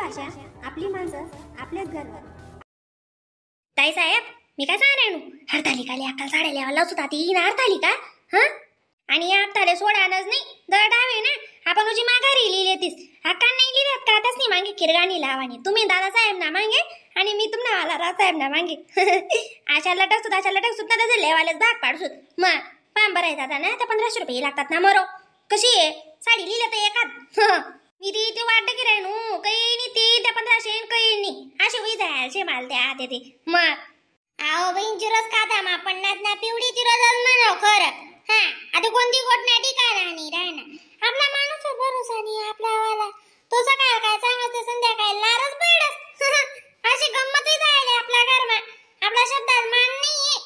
भाषा, आपली माणसं, आपलेच घर. ताई साहेब, मी काय सांगणार हरतालिकाले अक्काल साड्या लिहायला सुद्धा ती ना हरतालिका हा. आणि या हप्ताले सोडानच नाही दर डावे ना आपण उजी माघारी लिहिले तीस अक्का नाही लिहिल्यात का आताच नाही मागे किरगाणी लावानी तुम्ही दादा साहेब ना मागे आणि मी तुम्हाला वाला रा साहेब ना मागे. अशा लटक सुद्धा तसे लेवालेच भाग पाडसूत मग पाम भरायचा आता ना त्या 1500 रुपये लागतात ना मरो. कशी आहे साडी लिहिलं तर एकात मी ती वाटत की राहणू काही नाही ती त्या 1500 काही नाही अशी होई जायचे माल त्या ते मग आओ बहीण चिरस खाता मा पन्नास ना पिवडी चिरस म्हणो खरं. हा आता कोणती गोठण्या ठिकाण आणि राहणं आपला माणूस भरोसा नाही आपला वाला तो सकाळ काय सांगत संध्याकाळी लारच पडस. अशी गंमतही जायले आपल्या घरमा आपला शब्दात मान नाहीये.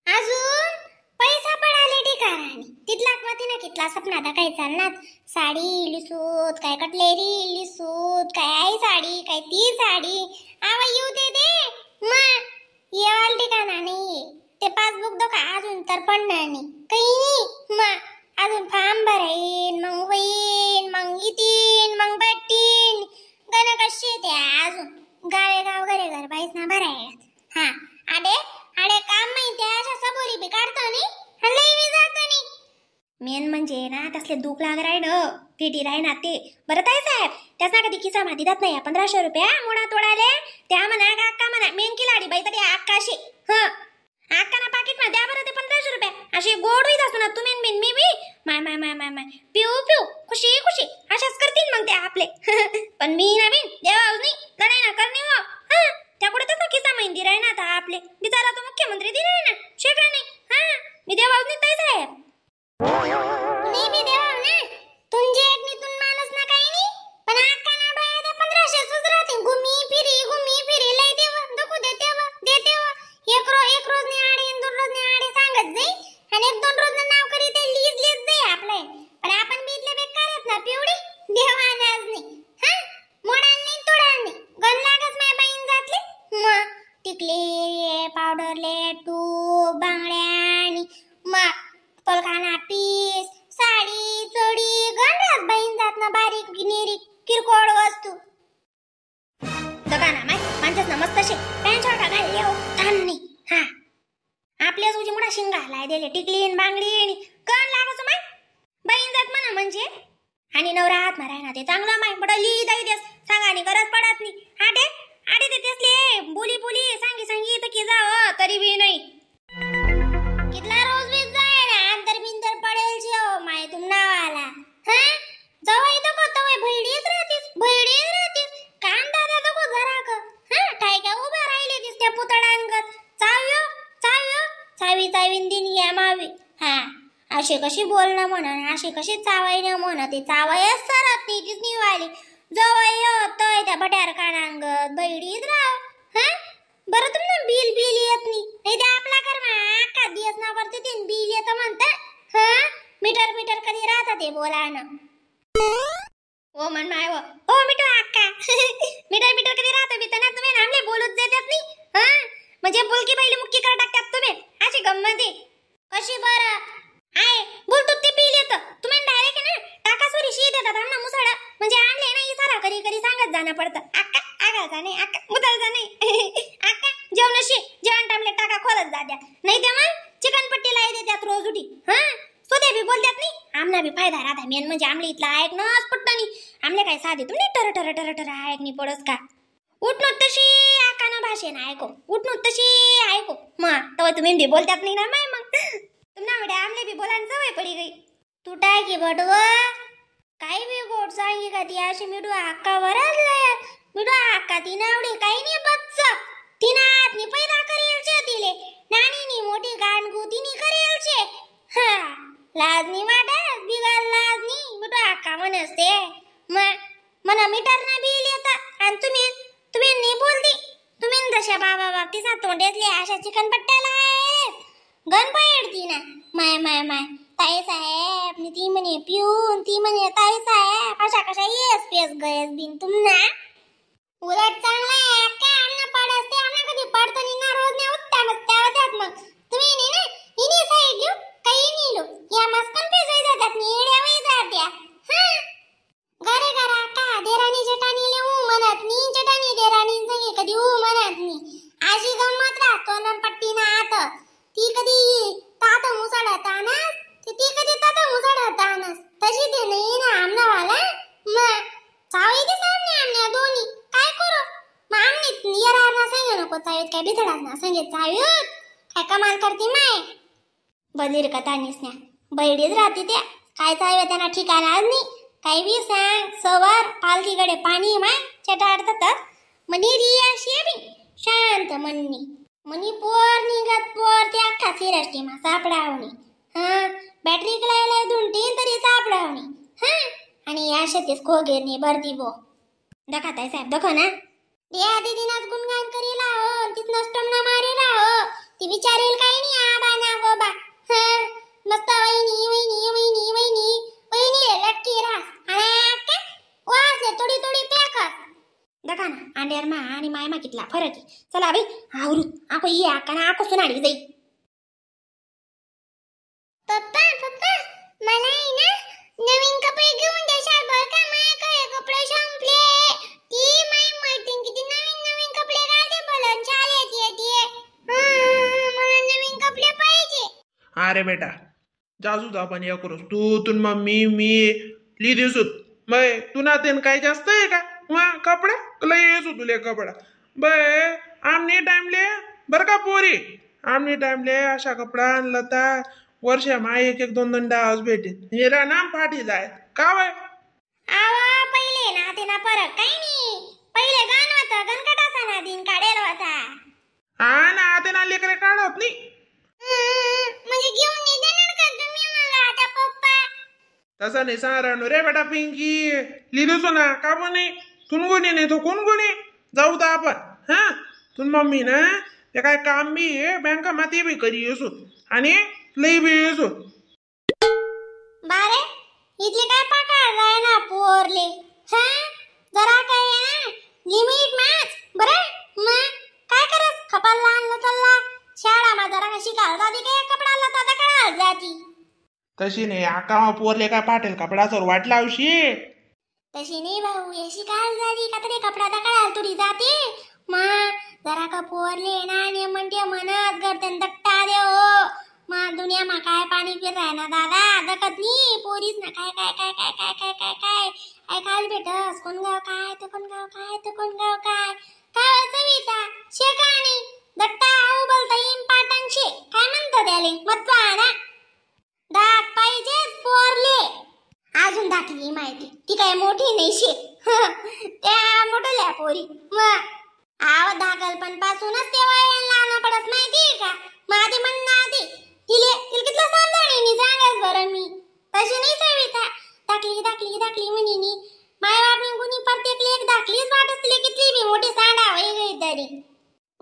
अजून पैसा पडाले ठिकाणी तिथला ना कितला सपना काय चालणार साडी लिसूत काय कटलेरी लिसूत काय आई साडी काय ती साडी आवा येऊ दे मग येवाल ठिकाणा नाही ते पासबुक दो का अजून तर पडणार नाही काही नाही मग अजून फॉर्म भराईन मग होईन मग येतीन मग भेटतीन गण कशी ते अजून गाव घरे घर बाईस ना भरायला. हा आडे आडे काम माहिती अशा सबोरी बी काढतो नाही लई जातो नाही. मेन म्हणजे ना तसले दुख लाग राहिलं टीटी राही ना ते बरं ताई साहेब त्याचा कधी किसा माती जात नाही 1500 रुपये मुळा तोडाले त्या म्हणा का अक्का म्हणा मेन किलाडी बाई तरी अक्काशी ह अक्का ना पाकिट मध्ये द्या बरं ते 1500 रुपये अशी गोड होईत असतो ना तुम्ही बिन मी बी माय माय माय माय माय पिऊ खुशी खुशी अशाच करतील मग ते आपले. पण मी ना बिन देवाऊज नाही लढाई ना करणे हो हा त्या कुठे तसा किसा मेहंदी राही ना आता आपले बिचारा तो मुख्यमंत्री दिले ना शेका नाही हा मी देवाऊज नाही ताई साहेब नाही मी देवाव ना तुमचे एक नितून माणूस ना काही नाही पण अक्का ना डोळ्या ते 1500 सुच राहते घुमी फिरी लई देव दखू देते एक रोज ने आडे 2 रोज ने आडे सांगत जाई आणि 1-2 रोज ने नाव करी ते लीज जाई आपले पण आपण बी इथले बेकार आहेत ना पिवडी देवानाच नाही हा मोडाल नाही तोडाल नाही गण लागस माय बाईन जातले मग टिकले पावडरले टूब बांगड्या मग पलखाना पीस साडी चोडी गणरात बाईन जात ना बारीक गिनेरी किरकोळ वस्तू दगाना माय माणसाच ना मस्त शे पॅन्ट शर्ट घाल येऊ ताण नाही हा आपल्याच उजी मोठा शिंगा लाय दिले टिकलीन बांगडी कण लागस माय बाईन जात म्हणा म्हणजे आणि नवरा हात माराय ना ते चांगलं माय बडा ली दाई देस सांगानी गरज पडत नाही आडे आडे ते तेसले बोली सांगी तर की जाव तरी बी नाही कितला रोज बीत जाय ना अंतर पडेल छे ओ माय तुम नावाला हा जवळ इथं कोतवय भैडीच राहतीस कान दादा तो जरा क हा टायका उभा राहिले दिस त्या पुतळांगत चावीन दिन या मावी हा अशी कशी बोलणं म्हणून अशी कशी चावायनं म्हण ते चावायच सरत नाही तीच निवाली जवळ येतोय त्या बट्यार कानांगत बैडीत राव हा बरं तुम्हाला बिल येत नाही ते आपला कर्मा अक्का दिवस ना करते तीन बिल येतं म्हणतात हा मीटर कधी राहतात ते बोलानं ओ मन माय ओ मिठू अक्का मीटर कधी राहतं बी तर ना तुम्ही नामले बोलूच देतात नाही हा म्हणजे बोलकी पहिले मुक्की कर टाकतात तुम्ही अशी गंमत कशी बरं आहे बोलतो ते बिल येतं तुम्ही डायरेक्ट ना टाकासोरी शी देतात आमना मुसडा म्हणजे आणले ना इसारा करी सांगत जाणं पडतं अक्का आगायचा नाही अक्का मुदलचा नाही अक्का जेवण टाइमले टाका खोलत जा द्या नाही तेव्हा चिकन पट्टी लाई देतात रोज उठी हा सोदे बी बोलतात नाही आमना बी फायदा राहता मेन म्हणजे आमले इथला ऐकणंच पडतं नाही आमले काय साधे तुम्ही टर ऐक नाही पडस का उठणं तशी आकाना भाषेनं ऐको उठणं तशी ऐको मग तेव्हा तुम्ही बी बोलतात नाही ना माय मग तुम्हाला आमले बी बोलायला सवय पडी गई तू टाय की बटव काही बी गोड सांगी का ती अशी मिठू अक्का वरल मिठू अक्का ती नावडी काही नाही बच्च तिना आतनी पैदा करेल छे तिले नानी नी मोठी गांडगू तिनी करेल छे हा लाजनी वाटत बिगाल लाजनी मिठू अक्का म्हणसते मना मीटर ना बिल येता आणि तुम्ही नाही बोलती तुम्ही जशा बाबा तिचा तोंडेतले अशा चिकन पट्ट्याला आहेत गण पडती ना माय ताई साहेब ती म्हणे पिऊन ती म्हणे ताई साहेब अशा कशा येस गयस बिन तुमना उलट चांगला आहे काय आमना पडस ते आमना कधी पडतो नी ना रोज ने उत्ता मग मग तुम्ही नाही ना इनी साईड घेऊ काही नाही लो या मस्कन पे जाई जातात नी एड्या वई जात्या हा घरे घरा का नाही ना आमना वाला मग चावी दे सामने आमने दोन्ही काय करू मग आमने येणार ना सांगे नको चावीत काय बिथडास ना सांगे चावीत काय कमाल करते माय बधीर कथा निसण्या बैडीच राहते त्या काय चावी त्यांना ठिकाणाच नाही काही बी सांग सवार पालखीकडे पाणी माय चटाडतात मनी रिया शेबी शांत म्हणनी मनी पोर निघत पोर त्या अख्खा सिरष्टी मा सापडावणी हा बॅटरी कलायला दुंटी तरी सापडावणी हा आणि या शेतीस खोगेरनी भरती बो दखाताय साहेब दखो ना या दीदीनाच गुणगान करी लाहो तीच नष्टम ना मारे लाहो ती विचारेल काही नाही आबा ना गोबा हा मस्त वहिनी वहिनी वहिनी वहिनी वहिनी लटकी रास आणि वास थोडी थोडी फेकस दखा ना अंड्यार मा आणि माय मा कितला फरक आहे चला बाई आवरू आको ये आका ना आको सुनाडी जाई पप्पा पप्पा मला आहे ना नवीन कपडे घेऊन देशाल बर का माय काय कपडे संपले ती माय मैत्रीण किती नवीन नवीन कपडे घालते बोलन चालेत येते मला नवीन कपडे पाहिजे अरे बेटा जाजू आपण या करू तू मम्मी मी ली दिसूत मै तू ना तेन काय जास्त आहे का मग कपडा लय येसू तुले कपडा बै आमने टाइमले बर का पोरी आमने टाइमले अशा कपडा लता वर्षा मा एक एक दोन डास भेटे हेरा नाम फाटी जाय का वय आवा पहिले ना ते ना फरक काही नाही पहिले गाण होतं गणकटाचा ना दिन काढेल होता हा ना ते ना लेकरे काढत नाही म्हणजे घेऊन नाही देणार का तुम्ही मला आता पप्पा तसा नाही सारण रे बेटा पिंकी लिहिसो ना का म्हणे तुन कोणी नाही तो कोण कोणी जाऊ तर आपण हा तुन मम्मी ना ते काय काम बी बँका मध्ये बी करी येसो आणि लई बी येसो बारे इथले काय पकडलाय ना पोरले हा जरा काय ना लिमिट मॅच बरं मग काय करस खपाल आणलं चल्ला शाळा मा जरा कशी घालता ती काय कपडा लता दकडा जाती तशी नाही आका पोरले काय पाटेल कपडाचोर वाट लावशी तशी नाही भाऊ याशी काय झाली का तरी कपडा दकडा तुरी जाते मग जरा का पोरले ना ने म्हणते म्हणत गर्दन दट्टा दे हो मग दुनिया मा काय पाणी पिर राय ना दादा दकत नी पोरीस ना काय काय काय काय काय काय काय काय ऐकायला भेटस कोण गाव काय तो कोण गाव काय तो कोण गाव काय काय सविता शेकाणी दट्टा आऊ बोलता येईन पाटांशे काय म्हणतो त्याले मत ना दात पाहिजे पोरले अजून दाखली माहिती ती काय मोठी नाही शे त्या मोठल्या पोरी मग आव दाखलपण पासूनच ते वळण लावणं पडत माहिती का माझे म्हणणं आधी तिले कितलं समजाणी मी सांगस बरं मी तशी नाही सविता दाखली दाखली दाखली म्हणीनी माय बापने कुणी प्रत्येक लेख दाखलीच वाटत तिले किती बी मोठी सांडा होई गई तरी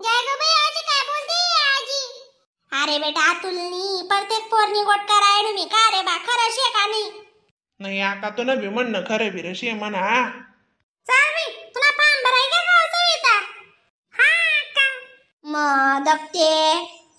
जय गो बाई आजी काय बोलते आजी अरे बेटा अतुलनी प्रत्येक पोरनी गोट करायला मी का रे बा खरं शे का नाही आका तो न बी म्हणणं खरं बी रे म्हणा चल मी तुला पाम भराय का सविता हा का मग दक्ते